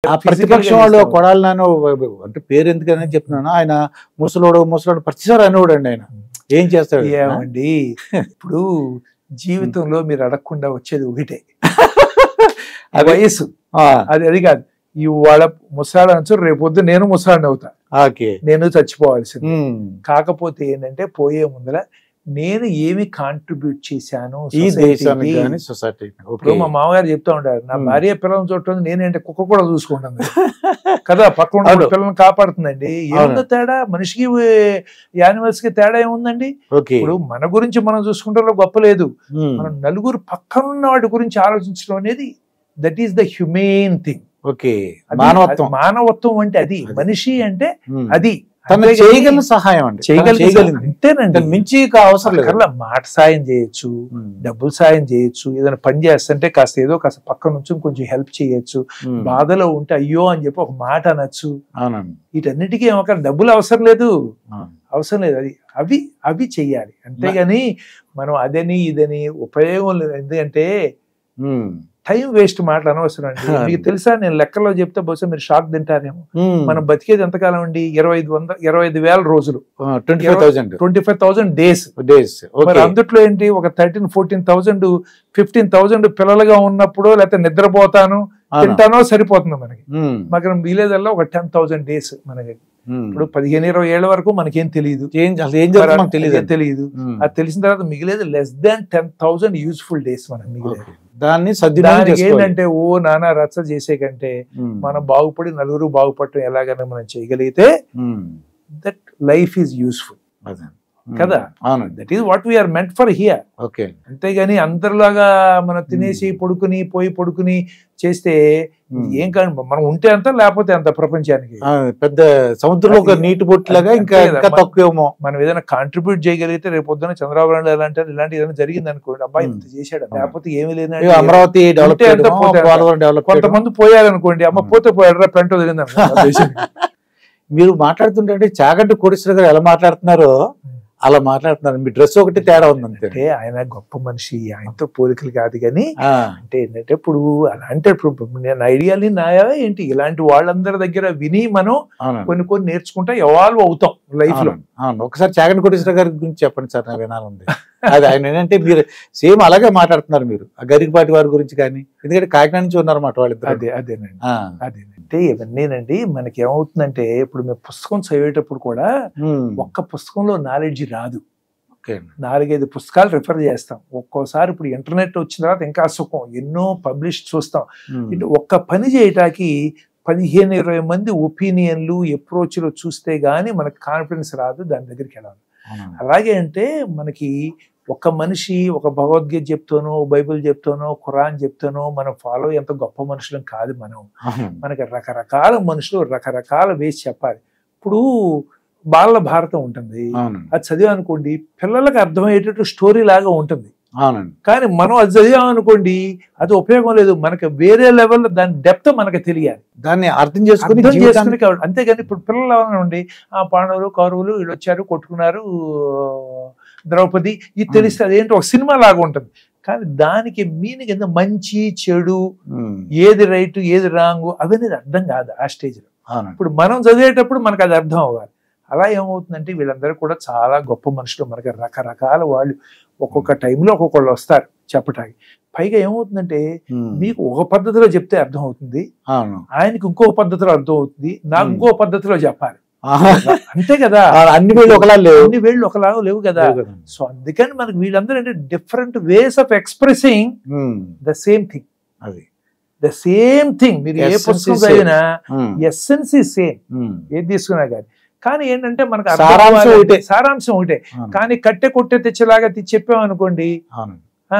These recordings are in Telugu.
ఆ ప్రతిపక్షం వాళ్ళు కొడాలి నాని అంటే పేరు ఎందుకని చెప్తున్నాను, ఆయన ముసలోడు ప్రతిసారి అనేవాడు అండి. ఆయన ఏం చేస్తాడు ఏమండి, ఇప్పుడు జీవితంలో మీరు అడగకుండా వచ్చేది ఒకటే, వయసు. అది కాదు, ఇవాళ ముసలాడు అనొచ్చు, రేపొద్దు నేను ముసలాడిని అవుతా, నేను చచ్చిపోవాల్సింది. కాకపోతే ఏంటంటే పోయే ముందర నేను ఏమి కాంట్రిబ్యూట్ చేశాను ఈ దేశానికి, సొసైటీ. ఇప్పుడు మా మామగారు చెప్తా ఉంటారు, నా భార్య పిల్లలను చూడటం నేనేంటే కుక్క కూడా చూసుకుంటాను కదా, పక్కన ఉన్న పిల్లల్ని కాపాడుతుందండి. ఏముందో తేడా, మనిషికి యానిమల్స్ కి తేడా ఏముందండి? ఇప్పుడు మన గురించి మనం చూసుకుంటే గొప్ప లేదు, మనం నలుగురు పక్కనున్న వాటి గురించి ఆలోచించడం అనేది that is the human thing. మానవత్వం అంటే అది, మనిషి అంటే అది. చేయగల సహాయం అండి, అంతేనండి, మించి అవసరం లేదు. మాట సాయం చేయొచ్చు, డబ్బులు సాయం చేయొచ్చు, ఏదైనా పని చేస్తుంటే కాస్త ఏదో కాస్త పక్క నుంచి కొంచెం హెల్ప్ చేయొచ్చు, బాధలో ఉంటే అయ్యో అని చెప్పి ఒక మాట అనొచ్చు. వీటన్నిటికీ ఒక డబ్బులు అవసరం లేదు, అది అవి చెయ్యాలి. అంతేగాని మనం అదని ఇదని ఉపయోగం లేదు. ఎందుకంటే టైం వేస్ట్ మాటలు అనవసరం అండి. మీకు తెలుసా, నేను లెక్కలో చెప్తే బహుశా మీరు షాక్ తింటారేమో, మనం బతికేది ఎంతకాలం అండి? 25,000 రోజులు, 25,000 డేస్. మరి అందుట్లో ఏంటి, ఒక 13,000-14,000 15,000 పిల్లలుగా ఉన్నప్పుడు, లేకపోతే నిద్రపోతాను తింటానో సరిపోతుంది మనకి. మాకు మిగిలేదల్లా ఒక 10,000 డేస్ మనకి. ఇప్పుడు 15-20 ఏళ్ల వరకు మనకేం తెలియదు, తెలియదు. అది తెలిసిన తర్వాత మిగిలేదు less than 10,000 యూస్ఫుల్ డేస్ మనకి మిగిలేదు. దాన్ని ఏంటంటే ఓ నానా రచ్చ చేసే కంటే మనం బాగుపడి నలుగురు బాగుపడటం ఎలాగైనా మనం చేయగలిగితే దట్ లైఫ్ ఈజ్ యూస్ఫుల్ కదా. That is what we are meant for here. అంతేగాని అందరిలాగా మనం తినేసి పడుకుని చేస్తే ఏం కాదు. మనం ఉంటే అంత, లేకపోతే అంత. ప్రపంచానికి పెద్ద సముద్రంలో ఒక నీటి బొట్టులాగా ఇంకా తక్కువేమో. మనం ఏదైనా కాంట్రిబ్యూట్ చేయగలిగితే రేపు పొద్దున చంద్రబాబు నాయుడు ఎలాంటి ఇలాంటి ఏదైనా జరిగింది అనుకోండి, అబ్బాయి ఇంత చేశాడు, లేకపోతే ఏమీ లేదండి, అమరావతి కొంతమంది పోయారనుకోండి, అమ్మ పోతే పోయాడు రా పెంట వదిలింది అనుకోండి. మీరు మాట్లాడుతుంటే చాగంటి కోటేశ్వర గారు ఎలా మాట్లాడుతున్నారో అలా మాట్లాడుతున్నారు. మీ డ్రెస్ ఒకటి తేడా ఉందంటే. ఆయన గొప్ప మనిషి, ఆయనతో పోలికలు కాదు కానీ అంటే ఏంటంటే ఇప్పుడు అలాంటి నేను ఐడియాలి నాయా ఏంటి ఇలాంటి వాళ్ళందరి దగ్గర విని మనం కొన్ని నేర్చుకుంటా ఎవాల్వ్ అవుతాం లైఫ్ లో. ఒకసారి చాగంటి కోటేశ్వర గారి గురించి చెప్పండి సార్, నాకు వినాలంది. అది ఆయన ఏంటంటే మీరు సేమ్ అలాగే మాట్లాడుతున్నారు మీరు ఆ గరికపాటి వారి గురించి కానీ, ఎందుకంటే కాకినాడ నుంచి ఉన్నారన్నమాట వాళ్ళిద్దరు. అదేనంటే ఇవన్నీనండి మనకి ఏమవుతుందంటే, ఇప్పుడు మేము పుస్తకం చదివేటప్పుడు కూడా ఒక్క పుస్తకంలో నాలెడ్జ్ రాదు, 4-5 పుస్తకాలు రిఫర్ చేస్తాం. ఒక్కోసారి ఇప్పుడు ఇంటర్నెట్ వచ్చిన తర్వాత ఇంకా సుఖం, ఎన్నో పబ్లిష్ చూస్తాం. ఒక్క పని చేయటానికి 15-20 మంది ఒపీనియన్లు అప్రోచ్లు చూస్తే గానీ మనకు కాన్ఫిడెన్స్ రాదు, దాని దగ్గరికి వెళ్ళాలి. అలాగే అంటే మనకి ఒక మనిషి ఒక భగవద్గీత చెప్తానో, బైబిల్ చెప్తానో, ఖురాన్ చెప్తానో మనం ఫాలో ఎంత గొప్ప మనుషులం కాదు. మనకి రకరకాల మనుషులు రకరకాల వేసి చెప్పాలి. ఇప్పుడు బాల భారతం ఉంటుంది, అది చదివామనుకోండి పిల్లలకు అర్థమయ్యేటట్టు స్టోరీ లాగా ఉంటుంది. కానీ మనం అది చదివామనుకోండి అది ఉపయోగం లేదు, మనకి వేరే లెవెల్లో దాని డెప్త్ మనకు తెలియాలి, దాన్ని అర్థం చేసుకుని. అంతేగాని ఇప్పుడు పిల్లలు ఏమన్నా ఆ పాండవులు కౌరవులు వీళ్ళు వచ్చారు కొట్టుకున్నారు ద్రౌపది ఇది తెలిస్తే అదేంటి ఒక సినిమా లాగా ఉంటుంది. కానీ దానికి మీనింగ్ ఎంత మంచి చెడు, ఏది రైట్ ఏది రాంగ్ అవనేది అర్థం కాదు ఆ స్టేజ్ లో. ఇప్పుడు మనం చదివేటప్పుడు మనకు అది అర్థం అవ్వాలి. అలా ఏమవుతుందంటే వీళ్ళందరూ కూడా చాలా గొప్ప మనుషులు, మనకి రకరకాల వాళ్ళు ఒక్కొక్క టైంలో ఒక్కొక్కళ్ళు వస్తారు చెప్పటానికి. పైగా ఏమవుతుందంటే మీకు ఒక పద్ధతిలో చెప్తే అర్థం అవుతుంది, ఆయనకి ఇంకో పద్ధతిలో అర్థం అవుతుంది, నాకు ఇంకో పద్ధతిలో చెప్పాలి. అంతే కదా, అన్ని వేళ్ళు ఒకలాగా లేవు కదా. సో అందుకని మనకి వీళ్ళందరూ అంటే different ways of expressing the same thing. The same thing మీరు ఏ పుస్తకం చదివినా ఎస్సెన్స్ ఈ సేమ్, ఏది తీసుకున్నా కానీ ఏంటంటే మనకు సారాంశం ఒకటే. కానీ కట్టె కొట్టే తెచ్చేలాగా చెప్పామనుకోండి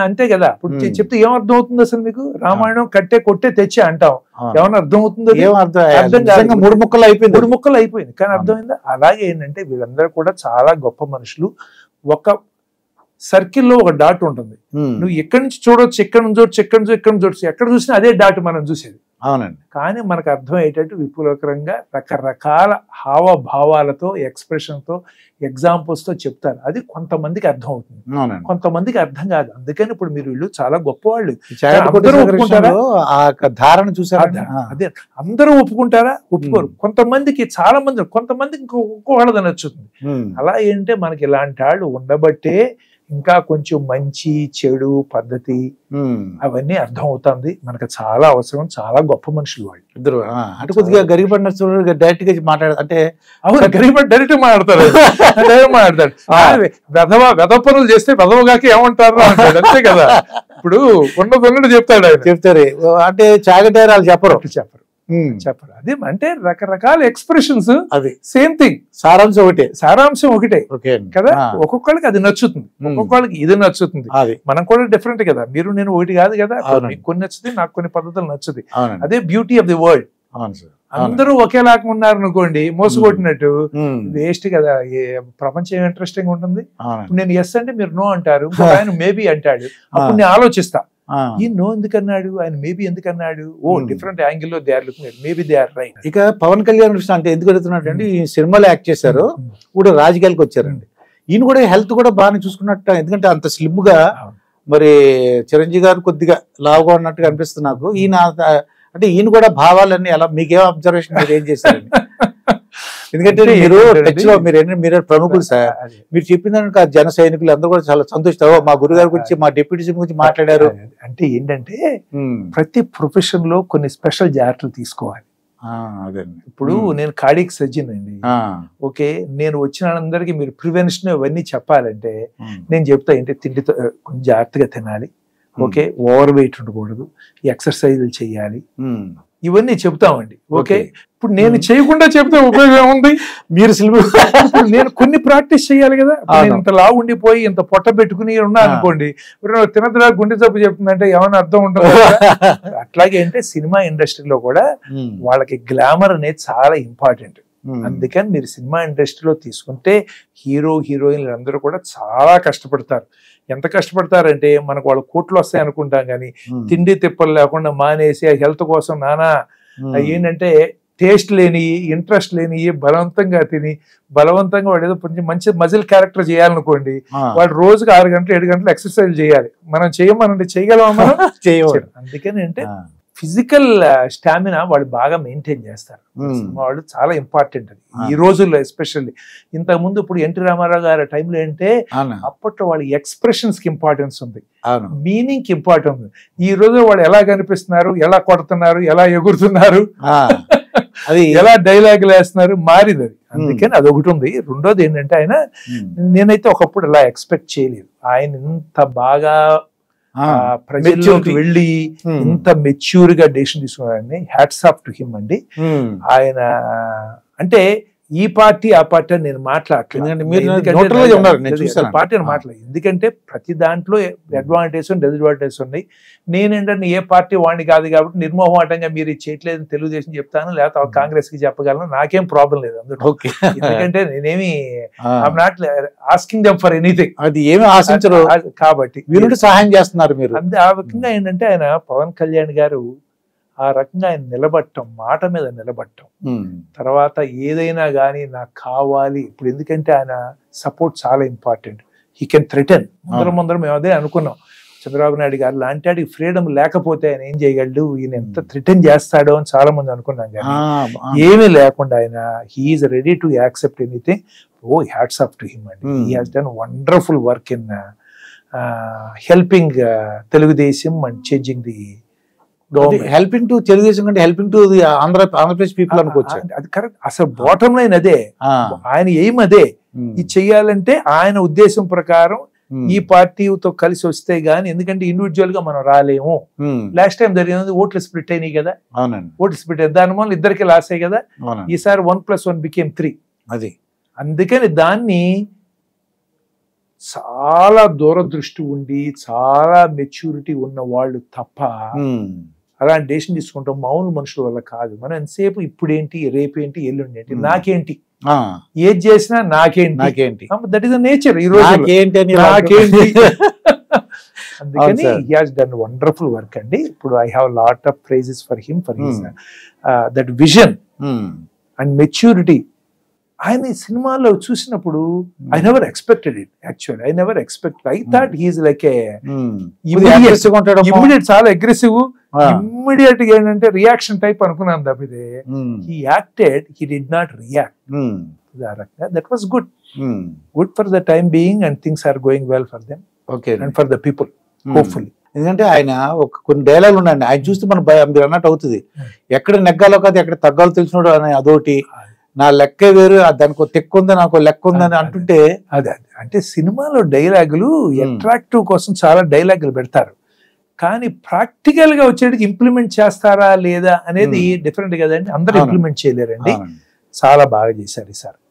అంతే కదా. ఇప్పుడు చెప్తే ఏం అర్థం అవుతుంది అసలు మీకు? రామాయణం కట్టే కొట్టే తెచ్చే అంటాం, ఏమన్నా అర్థం అవుతుందో? అర్థం కాదు, 3 ముక్కలు అయిపోయింది. కానీ అర్థమైందా? అలాగే ఏంటంటే వీళ్ళందరూ కూడా చాలా గొప్ప మనుషులు. ఒక సర్కిల్లో ఒక డాట్ ఉంటుంది, నువ్వు ఎక్కడి నుంచి చూడొచ్చు, ఎక్కడ నుంచి చూడొచ్చు, ఎక్కడ నుంచి చూడొచ్చు, ఎక్కడ చూసినా అదే డాట్ మనం చూసేది. అవునండి. కానీ మనకు అర్థమయ్యేటట్టు విపులకరంగా రకరకాల హావభావాలతో ఎక్స్ప్రెషన్తో ఎగ్జాంపుల్స్తో చెప్తారు. అది కొంతమందికి అర్థం అవుతుంది, అవునండి. కొంతమందికి అర్థం కాదు. అందుకని ఇప్పుడు మీరు వీళ్ళు చాలా గొప్పవాళ్ళు, చాగంటి అందరూ కోటేశ్వర ఒప్పుకుంటారా? విషయంలో ఆ ధారణ చూసారా? అదే అందరూ ఒప్పుకుంటారా? ఒప్పుకోరు. కొంతమందికి, చాలా మంది, కొంతమందికి ఇంకోళ్ళది నచ్చుతుంది. అలా ఏంటంటే మనకి ఇలాంటి వాళ్ళు ఉండబట్టే ఇంకా కొంచెం మంచి చెడు పద్ధతి అవన్నీ అర్థం అవుతుంది. మనకు చాలా అవసరం. చాలా గొప్ప మనుషులు వాళ్ళు ఇద్దరు. అంటే కొద్దిగా గరిగిపడి నరసింహరావు డైరెక్ట్ గా మాట్లాడారు. అంటే అవును, గరిగిపడి డైరెక్ట్ మాట్లాడతారు, వెధ పనులు చేస్తే వెధవగాకి ఏమంటారు అంటాడు. అంతే కదా, ఇప్పుడు ఉన్నది చెప్తాడు ఆయన. చెప్తారు. అంటే చాగంటి వాళ్ళు చెప్పరు. చెప్పరు. అది అంటే రకరకాల ఎక్స్ప్రెషన్స్, అది సేమ్ థింగ్, సారాంశం ఒకటే కదా. ఒక్కొక్కళ్ళకి అది నచ్చుతుంది, ఒక్కొక్కళ్ళకి ఇది నచ్చుతుంది. మనం కూడా డిఫరెంట్ కదా, మీరు నేను ఒకటి కాదు కదా. మీకు కొన్ని నచ్చుతుంది, నాకు కొన్ని పద్ధతులు నచ్చుతుంది. అదే బ్యూటీ ఆఫ్ ది వరల్డ్. అందరూ ఒకేలాగా ఉన్నారు అనుకోండి, మోసగొట్టినట్టు వేస్ట్ కదా. ప్రపంచం ఇంట్రెస్టింగ్ ఉంటుంది. నేను ఎస్ అంటే మీరు నో అంటారు, ఆయన మేబీ అంటాడు. అప్పుడు నేను ఆలోచిస్తా, ఈ నో ఎందుకన్నాడు, ఆయన మేబీ ఎందుకన్నాడు. ఓ డిఫరెంట్ యాంగిల్లో they are looking, maybe they are right. ఇక పవన్ కళ్యాణ్ విషయం అంటే ఎందుకు అడుగుతున్నట్టు అంటే, ఈ సినిమాలో యాక్ట్ చేశారు, ఇప్పుడు రాజకీయాలకు వచ్చారండి. ఈయన కూడా హెల్త్ కూడా బాగానే చూసుకున్నట్టు, ఎందుకంటే అంత స్లిమ్ గా. మరి చిరంజీవి గారు కొద్దిగా లావుగా ఉన్నట్టుగా అనిపిస్తుంది నాకు. ఈయన అంటే ఈయన కూడా భావాలన్నీ ఎలా, మీకేం అబ్జర్వేషన్, మీరు ఏం చేశారండి? ఎందుకంటే మీరు టచ్ లో మీరు ప్రముఖులు సార్. మీరు చెప్పిన జన సైనికులు అందరూ కూడా చాలా సంతోషిస్తారు. మా గురుగారి గురించి, మా డిప్యూటీ సీఎం గురించి మాట్లాడారు. అంటే ఏంటంటే ప్రతి ప్రొఫెషన్ లో కొన్ని స్పెషల్ జాగ్రత్తలు తీసుకోవాలి. ఇప్పుడు నేను కార్డియాక్ సర్జన్ అండి. ఓకే, నేను వచ్చిన అందరికి మీరు ప్రివెన్షన్ ఇవన్నీ చెప్పాలంటే నేను చెప్తా ఏంటి, తిండితో కొంచెం జాగ్రత్తగా తినాలి. ఓకే, ఓవర్ వెయిట్ ఉండకూడదు, ఎక్సర్సైజులు చేయాలి, ఇవన్నీ చెప్తామండి. ఓకే, ఇప్పుడు నేను చేయకుండా చెప్తే ఉపయోగం ఏముంది? మీరు నేను కొన్ని ప్రాక్టీస్ చేయాలి కదా. ఇంత లావు ఉండిపోయి ఇంత పొట్ట పెట్టుకుని ఉన్నా అనుకోండి, తినద్దురా గుండె జబ్బు చెప్తుందంటే ఏమైనా అర్థం ఉంటుంది. అట్లాగే అంటే సినిమా ఇండస్ట్రీలో కూడా వాళ్ళకి గ్లామర్ అనేది చాలా ఇంపార్టెంట్. అందుకని మీరు సినిమా ఇండస్ట్రీలో తీసుకుంటే హీరో హీరోయిన్లు అందరూ కూడా చాలా కష్టపడతారు. ఎంత కష్టపడతారంటే మనకు వాళ్ళు కోట్లు వస్తాయి అనుకుంటాం, కానీ తిండి తిప్పలు లేకుండా మానేసి ఆ హెల్త్ కోసం నానా ఏంటంటే టేస్ట్ లేని, ఇంట్రెస్ట్ లేని, బలవంతంగా తిని బలవంతంగా వాడు ఏదో కొంచెం మంచి మజిల్ క్యారెక్టర్ చేయాలనుకోండి, వాడు రోజుకి 6 గంటలు 7 గంటలు ఎక్సర్సైజ్ చేయాలి. మనం చేయమనండి, చేయగలమా? మనం చేయలేం. అందుకని అంటే ఫిజికల్ స్టామినా వాళ్ళు బాగా మెయింటైన్ చేస్తారు. వాళ్ళు చాలా ఇంపార్టెంట్ అది ఈ రోజుల్లో ఎస్పెషల్లీ. ఇంతకుముందు ఇప్పుడు ఎన్టీ రామారావు గారి టైంలో అంటే అప్పట్లో వాళ్ళ ఎక్స్ప్రెషన్స్ కి ఇంపార్టెన్స్ ఉంది, మీనింగ్ కి ఇంపార్టెన్స్ ఉంది. ఈ రోజు వాళ్ళు ఎలా కనిపిస్తున్నారు, ఎలా కొడుతున్నారు, ఎలా ఎగురుతున్నారు, అది ఎలా డైలాగులు వేస్తున్నారు, మారింది అది. అందుకని అది ఒకటి ఉంది. రెండోది ఏంటంటే ఆయన, నేనైతే ఒకప్పుడు అలా ఎక్స్పెక్ట్ చేయలేదు ఆయన ఇంత బాగా ప్రజల్లోకి వెళ్ళి ఇంత మెచ్యూర్ గా డెసిషన్ తీసుకున్నారని. హ్యాట్స్ ఆఫ్ టు హిమ్ అండి. ఆయన అంటే ఈ పార్టీ ఆ పార్టీ అని నేను మాట్లాడలేదు, పార్టీని మాట్లాడలేదు. ఎందుకంటే ప్రతి దాంట్లో అడ్వాంటేజ్ డిసడ్వాంటేజ్ ఉన్నాయి. నేనేంటంటే ఏ పార్టీ వాడిని కాదు కాబట్టి నిర్మోహమాటంగా మీరు ఇది చేయట్లేదని తెలుగుదేశం చెప్తాను, లేకపోతే కాంగ్రెస్ కి చెప్పగలను, నాకేం ప్రాబ్లం లేదు అందులో. ఎందుకంటే నేనేమి I'm not asking them for anything, అది ఏమి ఆశించరు కాబట్టి వీళ్ళు సహాయం చేస్తున్నారు మీరు. అంతే ఆ విధంగా ఏంటంటే ఆయన పవన్ కళ్యాణ్ గారు ఆ రకంగా ఆయన నిలబడటం, మాట మీద నిలబడటం, తర్వాత ఏదైనా కానీ నాకు కావాలి ఇప్పుడు. ఎందుకంటే ఆయన సపోర్ట్ చాలా ఇంపార్టెంట్. He can threaten. ముందరం మేము అదే అనుకున్నాం, చంద్రబాబు నాయుడు గారు లాంటి వాడికి ఫ్రీడమ్ లేకపోతే ఆయన ఏం చేయగలడు, ఈయన ఎంత థ్రెటన్ చేస్తాడో అని చాలా మంది అనుకున్నాం. కానీ ఏమీ లేకుండా ఆయన he's ready to accept anything. Oh hats off to him అండి. He has done wonderful work in helping Telugu Desam and changing the helping to Telugu Desam అంటే హెల్పింగ్ టు ఆంధ్రప్రదేశ్ పీపుల్ అనుకోవచ్చు. అది కరెక్ట్. అసలు బాటమ్ లైన్ అదే, ఆయన ఎయిమ్ అదే. ఇది చెయ్యాలంటే ఆయన ఉద్దేశం ప్రకారం ఈ పార్టీతో కలిసి వస్తే గానీ, ఎందుకంటే ఇండివిజువల్ గా మనం రాలేము. లాస్ట్ టైం జరిగినది ఓట్లు స్ప్లిట్ అయినాయి కదా, ఓట్లు స్ప్లిట్ అయ్యి దాని వల్ల ఇద్దరికి లాస్ అయ్యి కదా. ఈసారి 1+1 became 3. అది అందుకని దాన్ని చాలా దూరదృష్టి ఉండి చాలా మెచ్యూరిటీ ఉన్న వాళ్ళు తప్ప అలాంటి డెసిషన్ తీసుకుంటాం మామూలు మనుషుల వల్ల కాదు. మనం ఎంతసేపు ఇప్పుడేంటి, రేపేంటి, ఎల్లుండి ఏంటి, నాకేంటి, ఏది చేసినా నాకేంటి, దట్ ఈస్ ద నేచర్. ఈ రోజు నాకేంటి అందుకని sir. he has done wonderful work అండి. ఇప్పుడు I have lot of praises for him for his that vision and maturity. ఆయన ఈ సినిమాలో చూసినప్పుడు I never expected it actually. I never expected. I thought he is like a immediate చాలా అగ్రెసివ్ ఇమ్మీడియట్ గా ఏంటంటే రియాక్షన్ టైప్ అనుకున్నాను తప్పితే he acted, he did not react. That was good. Good for the time being and things are going well for them. Okay. And for the people, hopefully. ఎందుకంటే ఆయన ఒక కొన్ని డైలాగులు ఉన్నాయండి, ఆయన చూస్తే మన మీరు అన్నట్టు అవుతుంది. ఎక్కడ నెగ్గాలో కాదు ఎక్కడ తగ్గాలో తెలిసినోడు అని అదొకటి, నా లెక్క వేరు, దానికి ఒక తెక్కు ఉంది నాకు లెక్క ఉందని అంటుంటే అదే అంటే సినిమాలో డైలాగులు అట్రాక్టివ్ కోసం చాలా డైలాగులు పెడతారు, కానీ ప్రాక్టికల్ గా వచ్చేటికి ఇంప్లిమెంట్ చేస్తారా లేదా అనేది డిఫరెంట్ కదండి. అందరూ ఇంప్లిమెంట్ చేయలేరండి. చాలా బాగా చేశారు ఈసారి.